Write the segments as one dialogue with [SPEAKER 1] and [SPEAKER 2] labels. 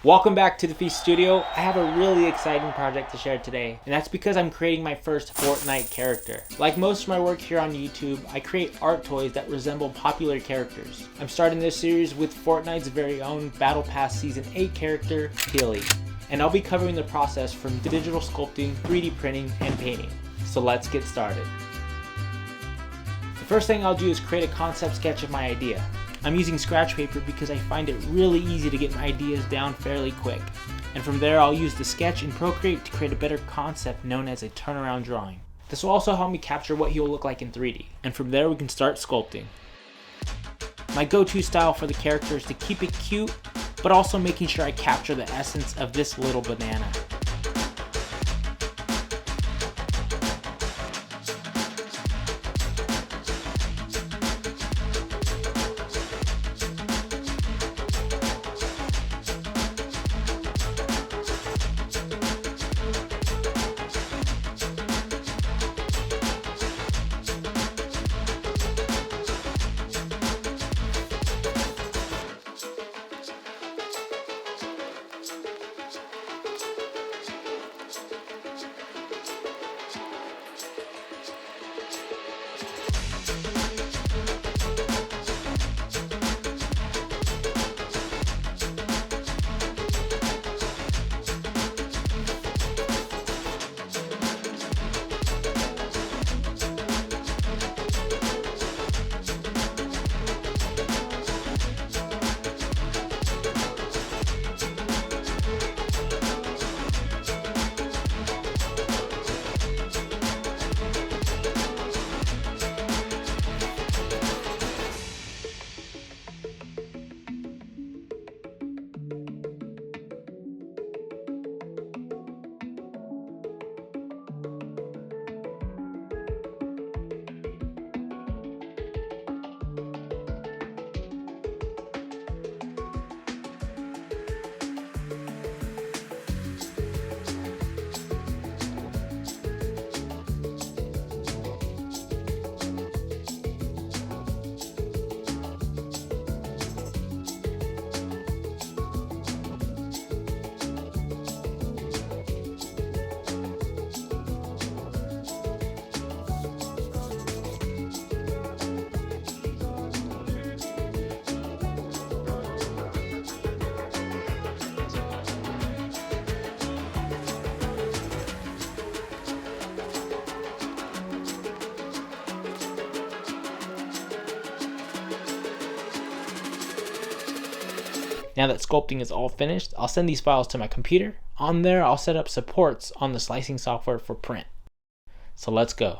[SPEAKER 1] Welcome back to the Feast Studio. I have a really exciting project to share today, and that's because I'm creating my first Fortnite character. Like most of my work here on YouTube, I create art toys that resemble popular characters. I'm starting this series with Fortnite's very own Battle Pass Season 8 character, Billy, and I'll be covering the process from digital sculpting, 3D printing, and painting. So let's get started. The first thing I'll do is create a concept sketch of my idea. I'm using scratch paper because I find it really easy to get my ideas down fairly quick. And from there I'll use the sketch in Procreate to create a better concept known as a turnaround drawing. This will also help me capture what he will look like in 3D. And from there we can start sculpting. My go-to style for the character is to keep it cute, but also making sure I capture the essence of this little banana. Now that sculpting is all finished, I'll send these files to my computer. On there, I'll set up supports on the slicing software for print. So let's go.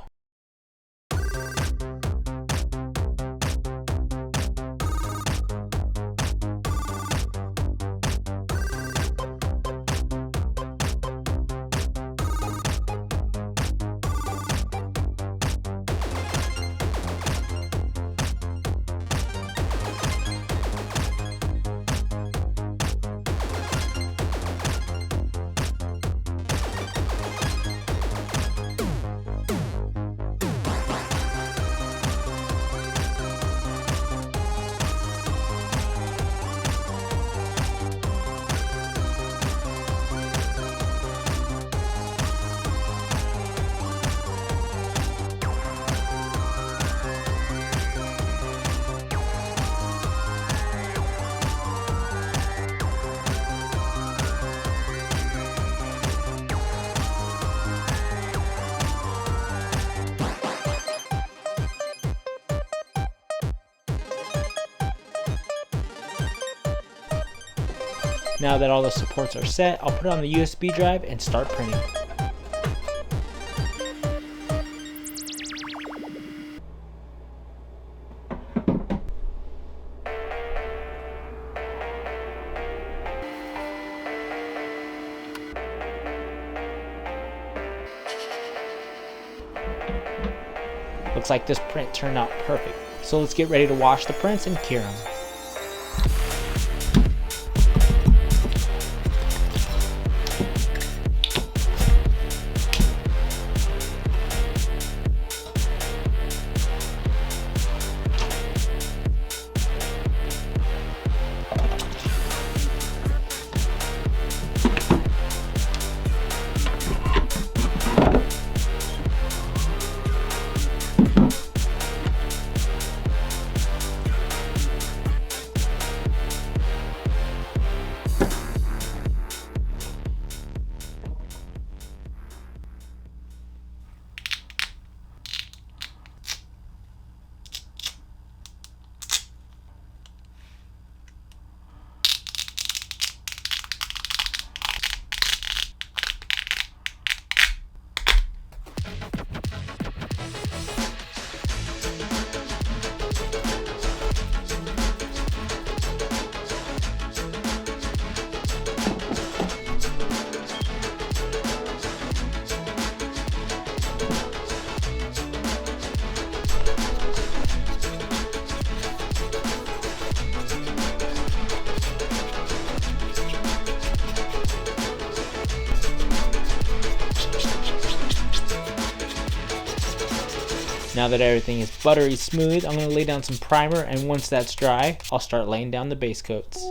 [SPEAKER 1] Now that all the supports are set, I'll put it on the USB drive and start printing. Looks like this print turned out perfect. So let's get ready to wash the prints and cure them. Now that everything is buttery smooth, I'm going to lay down some primer, and once that's dry, I'll start laying down the base coats.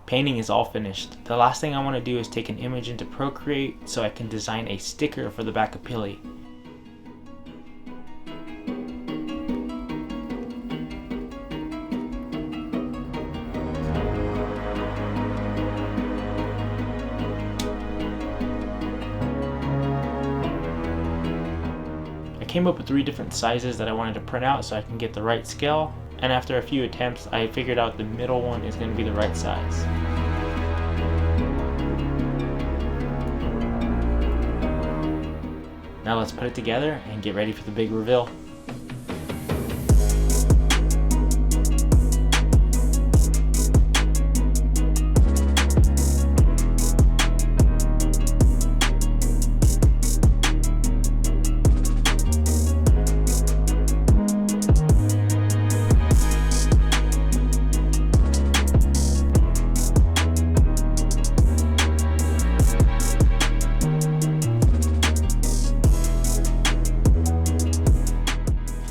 [SPEAKER 1] Painting is all finished. The last thing I want to do is take an image into Procreate so I can design a sticker for the back of Pilly. I came up with 3 different sizes that I wanted to print out so I can get the right scale, and after a few attempts I figured out the middle one is going to be the right size. Now let's put it together and get ready for the big reveal.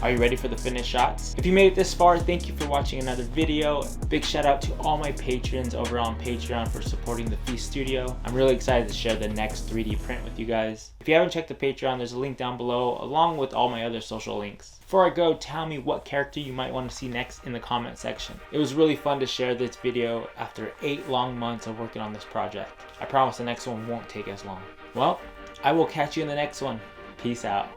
[SPEAKER 1] Are you ready for the finished shots? If you made it this far, thank you for watching another video. Big shout out to all my patrons over on Patreon for supporting the Feast Studio. I'm really excited to share the next 3D print with you guys. If you haven't checked the Patreon, there's a link down below along with all my other social links. Before I go, tell me what character you might want to see next in the comment section. It was really fun to share this video after 8 long months of working on this project. I promise the next one won't take as long. Well, I will catch you in the next one. Peace out.